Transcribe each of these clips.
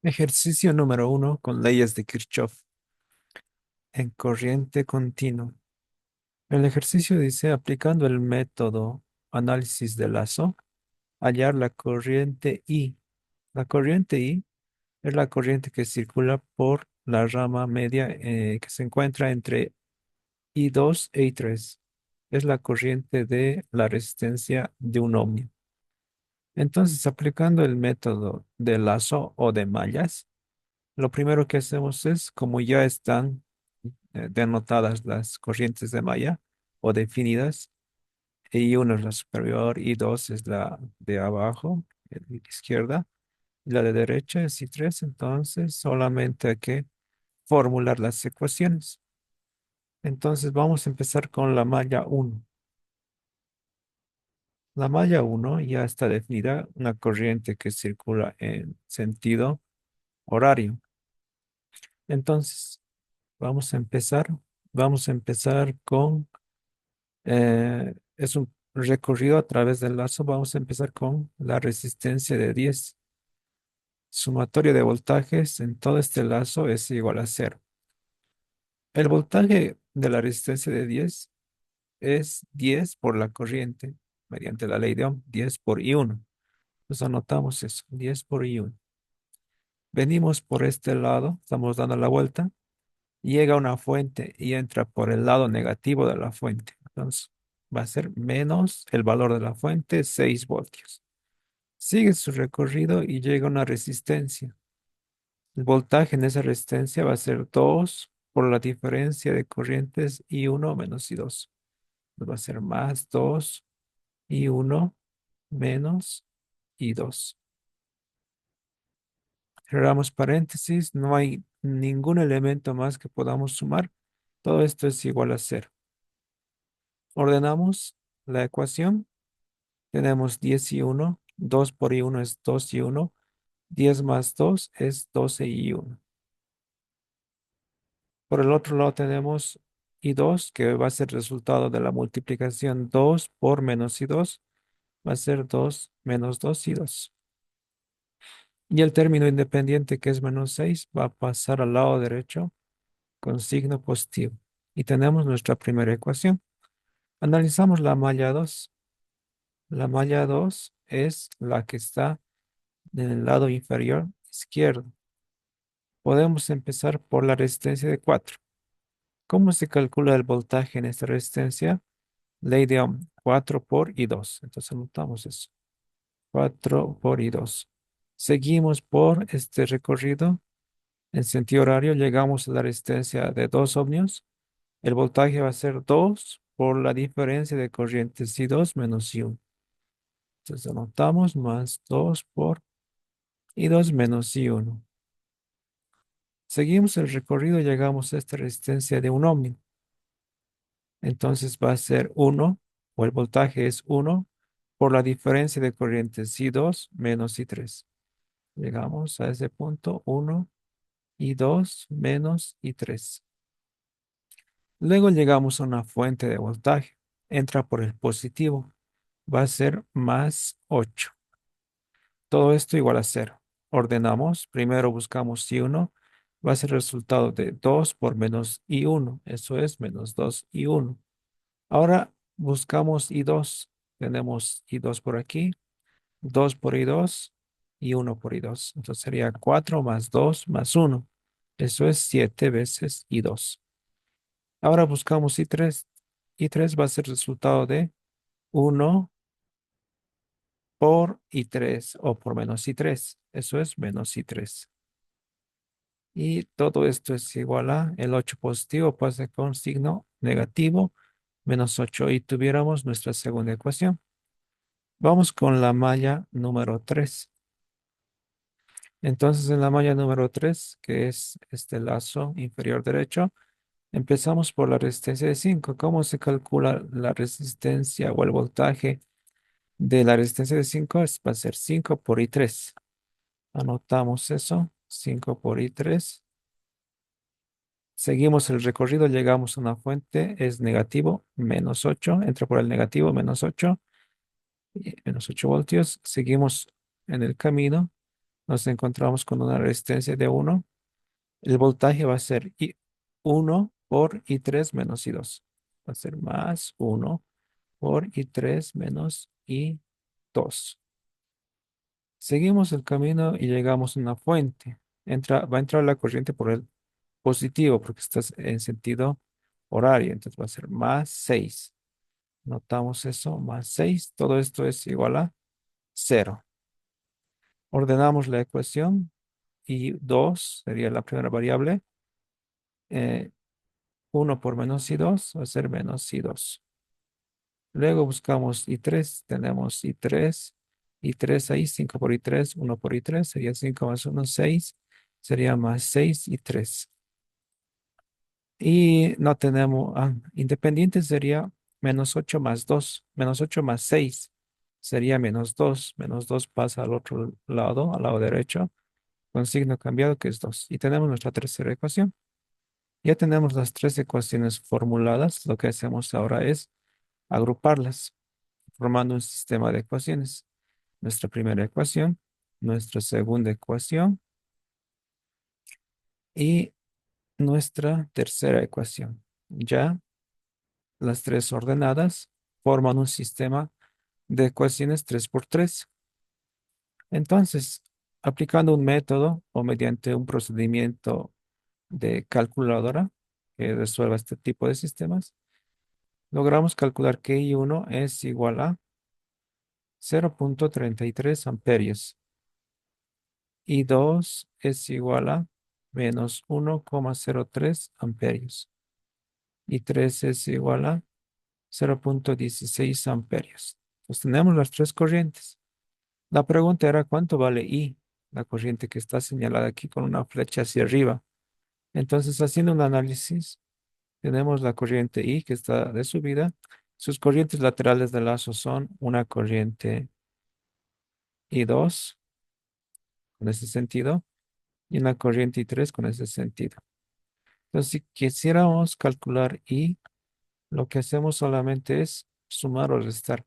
Ejercicio número 1 con leyes de Kirchhoff en corriente continua. El ejercicio dice, aplicando el método análisis de lazo, hallar la corriente I. La corriente I es la corriente que circula por la rama media que se encuentra entre I2 e I3. Es la corriente de la resistencia de un ohmio. Entonces, aplicando el método de lazo o de mallas, lo primero que hacemos es, como ya están denotadas las corrientes de malla o definidas, y uno es la superior y dos es la de abajo, la izquierda, y la de derecha es y tres, entonces solamente hay que formular las ecuaciones. Entonces vamos a empezar con la malla uno. La malla uno ya está definida, una corriente que circula en sentido horario. Entonces, vamos a empezar. Vamos a empezar con es un recorrido a través del lazo. Vamos a empezar con la resistencia de 10. Sumatorio de voltajes en todo este lazo es igual a cero. El voltaje de la resistencia de 10 es 10 por la corriente, mediante la ley de Ohm, 10 por I1. Pues anotamos eso, 10 por I1. Venimos por este lado, estamos dando la vuelta, llega una fuente y entra por el lado negativo de la fuente. Entonces, va a ser menos el valor de la fuente, 6 voltios. Sigue su recorrido y llega a una resistencia. El voltaje en esa resistencia va a ser 2 por la diferencia de corrientes I1 menos I2. Va a ser más 2 I1 menos I2. Cerramos paréntesis, no hay ningún elemento más que podamos sumar. Todo esto es igual a cero. Ordenamos la ecuación. Tenemos 10 y 1. 2 por I1 es 2 y 1. 10 más 2 es 12 y 1. Por el otro lado tenemos I2, que va a ser resultado de la multiplicación 2 por menos I2. Va a ser 2 menos 2 I2. Y el término independiente, que es menos 6, va a pasar al lado derecho con signo positivo. Y tenemos nuestra primera ecuación. Analizamos la malla 2. La malla 2 es la que está en el lado inferior izquierdo. Podemos empezar por la resistencia de 4. ¿Cómo se calcula el voltaje en esta resistencia? Ley de Ohm, 4 por I2. Entonces anotamos eso. 4 por I2. Seguimos por este recorrido. En sentido horario llegamos a la resistencia de 2 ohmios. El voltaje va a ser 2 por la diferencia de corrientes I2 menos I1. Entonces anotamos más 2 por I2 menos I1. Seguimos el recorrido, llegamos a esta resistencia de un ohmio. Entonces va a ser 1, o el voltaje es 1, por la diferencia de corrientes I2 menos I3. Llegamos a ese punto, 1, I2 menos I3. Luego llegamos a una fuente de voltaje. Entra por el positivo. Va a ser más 8. Todo esto igual a cero. Ordenamos. Primero buscamos I1. Va a ser el resultado de 2 por menos I1. Eso es menos 2 I1. Ahora buscamos I2. Tenemos I2 por aquí. 2 por I2 y 1 por I2. Entonces sería 4 más 2 más 1. Eso es 7 veces I2. Ahora buscamos I3. I3 va a ser el resultado de 1 por I3 o por menos I3. Eso es menos I3. Y todo esto es igual a el 8 positivo pasa con signo negativo, menos 8. Y tuviéramos nuestra segunda ecuación. Vamos con la malla número 3. Entonces, en la malla número 3, que es este lazo inferior derecho, empezamos por la resistencia de 5. ¿Cómo se calcula la resistencia o el voltaje de la resistencia de 5? Va a ser 5 por I3. Anotamos eso, 5 por I3. Seguimos el recorrido, llegamos a una fuente, es negativo, menos 8. Entra por el negativo, menos 8, menos 8 voltios. Seguimos en el camino. nos encontramos con una resistencia de 1. El voltaje va a ser 1 por I3 menos I2. Va a ser más 1 por I3 menos I2. Seguimos el camino y llegamos a una fuente. Va a entrar la corriente por el positivo porque estás en sentido horario. Entonces va a ser más 6. Notamos eso, más 6. Todo esto es igual a 0. Ordenamos la ecuación y 2 sería la primera variable. Eh, 1 por menos I2 va a ser menos I2. Luego buscamos I3. Tenemos I3. I3 ahí, 5 por I3, 1 por I3, sería 5 más 1, 6. Sería más 6 I3. Y no tenemos, independiente sería menos 8 más 2, menos 8 más 6 sería menos 2. Menos 2 pasa al otro lado, al lado derecho, con signo cambiado que es 2. Y tenemos nuestra tercera ecuación. Ya tenemos las tres ecuaciones formuladas. Lo que hacemos ahora es agruparlas, formando un sistema de ecuaciones. Nuestra primera ecuación, nuestra segunda ecuación y nuestra tercera ecuación. Ya las tres ordenadas forman un sistema de ecuaciones 3 por 3. Entonces, aplicando un método o mediante un procedimiento de calculadora que resuelva este tipo de sistemas, logramos calcular que I1 es igual a 0,33 amperios. I2 es igual a menos 1,03 amperios. I3 es igual a 0,16 amperios. Pues tenemos las tres corrientes. La pregunta era cuánto vale I, la corriente que está señalada aquí con una flecha hacia arriba. Entonces, haciendo un análisis, tenemos la corriente I que está de subida. Sus corrientes laterales de lazo son una corriente I2 con ese sentido y una corriente I3 con ese sentido. Entonces, si quisiéramos calcular I, lo que hacemos solamente es sumar o restar.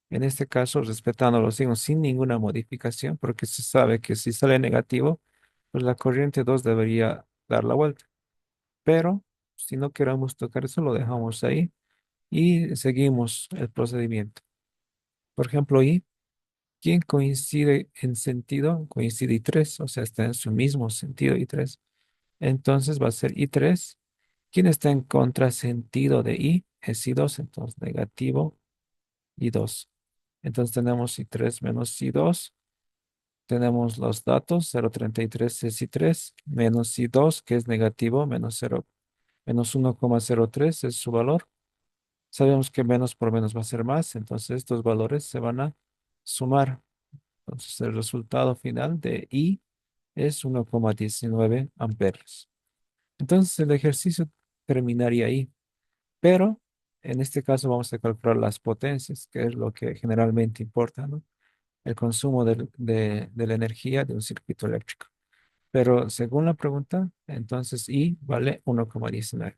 En este caso, respetando los signos sin ninguna modificación, porque se sabe que si sale negativo, pues la corriente 2 debería dar la vuelta. Pero si no queremos tocar eso, lo dejamos ahí y seguimos el procedimiento. Por ejemplo, I, ¿quién coincide en sentido? Coincide I3, o sea, está en su mismo sentido I3. Entonces va a ser I3. ¿Quién está en contrasentido de I? Es I2, entonces negativo I2. Entonces tenemos I3 menos I2. Tenemos los datos, 0,33 es I3, menos I2, que es negativo, menos 1,03 es su valor. Sabemos que menos por menos va a ser más, entonces estos valores se van a sumar. Entonces el resultado final de I es 1,19 amperios. Entonces el ejercicio terminaría ahí, pero en este caso vamos a calcular las potencias, que es lo que generalmente importa, ¿no? El consumo de la energía de un circuito eléctrico. Pero según la pregunta, entonces I vale 1,19.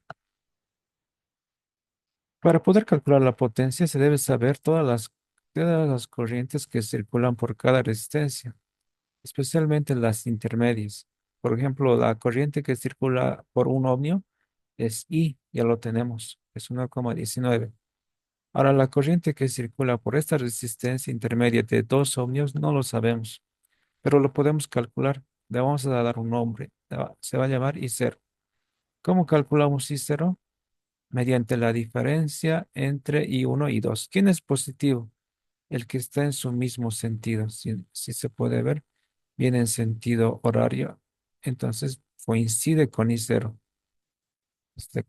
Para poder calcular la potencia se debe saber todas las corrientes que circulan por cada resistencia, especialmente las intermedias. Por ejemplo, la corriente que circula por un ohmio es I, ya lo tenemos, es 1,19. Ahora, la corriente que circula por esta resistencia intermedia de 2 ohmios no lo sabemos, pero lo podemos calcular. Le vamos a dar un nombre, se va a llamar I0. ¿Cómo calculamos I0? Mediante la diferencia entre I1 y 2. ¿Quién es positivo? El que está en su mismo sentido. Si se puede ver, viene en sentido horario. Entonces coincide con I0.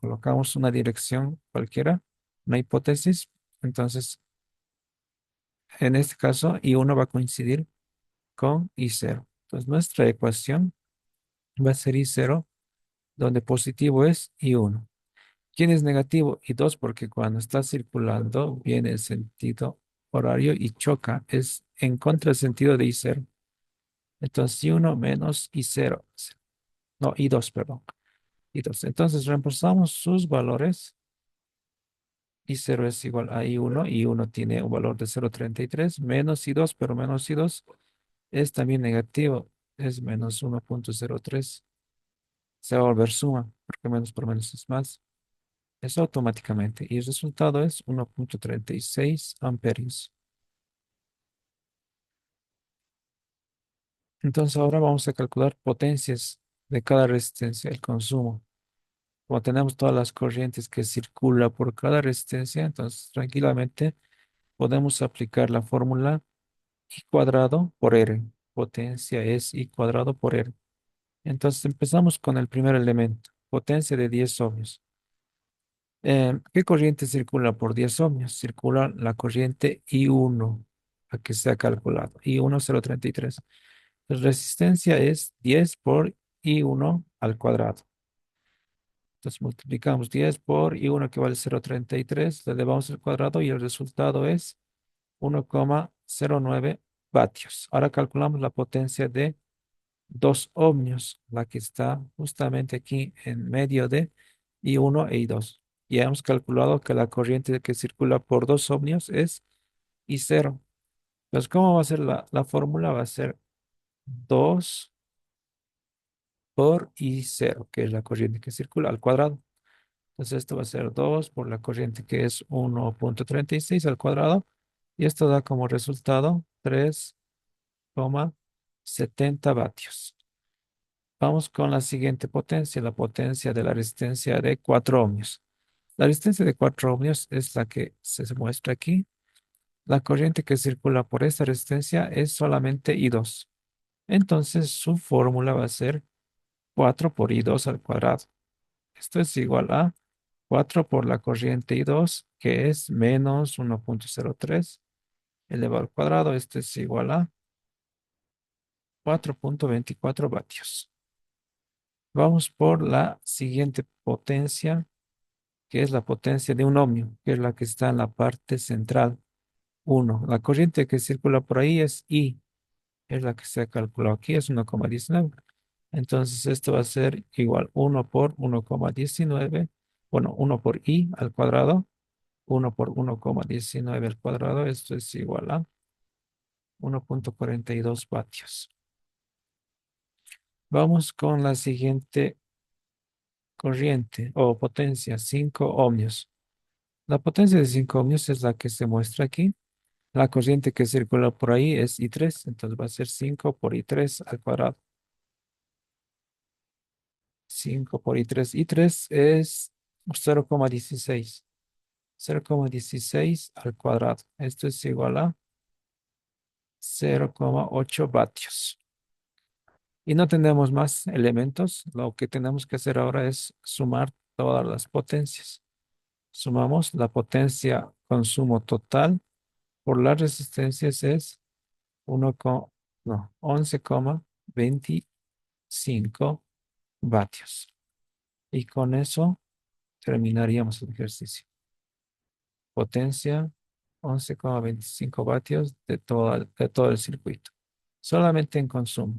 Colocamos una dirección cualquiera, una hipótesis. Entonces, en este caso, I1 va a coincidir con I0. Entonces, nuestra ecuación va a ser I0, donde positivo es I1. ¿Quién es negativo? I2, porque cuando está circulando viene en sentido horario y choca, es en contrasentido de I0. Entonces, I1 menos I0. No, I2, perdón. I2. Entonces, reemplazamos sus valores. I0 es igual a I1. I1 tiene un valor de 0,33 menos I2, pero menos I2 es también negativo. es menos 1,03. Se va a volver suma, porque menos por menos es más. Eso automáticamente. Y el resultado es 1,36 amperios. Entonces ahora vamos a calcular potencias de cada resistencia, el consumo. Como tenemos todas las corrientes que circulan por cada resistencia, entonces tranquilamente podemos aplicar la fórmula I cuadrado por R. Potencia es I cuadrado por R. Entonces empezamos con el primer elemento, potencia de 10 ohmios. ¿Qué corriente circula por 10 ohmios? Circula la corriente I1, la que se ha calculado, I1 0,33. La resistencia es 10 por I1 al cuadrado. Entonces multiplicamos 10 por I1 que vale 0,33, le elevamos al cuadrado y el resultado es 1,09 vatios. Ahora calculamos la potencia de 2 ohmios, la que está justamente aquí en medio de I1 e I2. Ya hemos calculado que la corriente que circula por 2 ohmios es I0. Entonces, ¿cómo va a ser la fórmula? Va a ser 2 por I0, que es la corriente que circula al cuadrado. Entonces, esto va a ser 2 por la corriente que es 1,36 al cuadrado. Y esto da como resultado 3,70 vatios. Vamos con la siguiente potencia, la potencia de la resistencia de 4 ohmios. La resistencia de 4 ohmios es la que se muestra aquí. La corriente que circula por esta resistencia es solamente I2. Entonces su fórmula va a ser 4 por I2 al cuadrado. Esto es igual a 4 por la corriente I2, que es menos 1,03 elevado al cuadrado. Esto es igual a 4,24 vatios. Vamos por la siguiente potencia, que es la potencia de un ohmio, que es la que está en la parte central. 1. La corriente que circula por ahí es I, es la que se ha calculado aquí, es 1,19. Entonces esto va a ser igual 1 por 1,19, bueno, 1 por I al cuadrado, 1 por 1,19 al cuadrado, esto es igual a 1,42 vatios. Vamos con la siguiente corriente o potencia, 5 ohmios. La potencia de 5 ohmios es la que se muestra aquí. La corriente que circula por ahí es I3, entonces va a ser 5 por I3 al cuadrado. 5 por I3. I3 es 0,16. 0,16 al cuadrado. Esto es igual a 0,8 vatios. Y no tenemos más elementos. Lo que tenemos que hacer ahora es sumar todas las potencias. Sumamos la potencia consumo total por las resistencias es 1, no, 11,25 vatios. Y con eso terminaríamos el ejercicio. Potencia 11,25 vatios de todo el circuito. Solamente en consumo.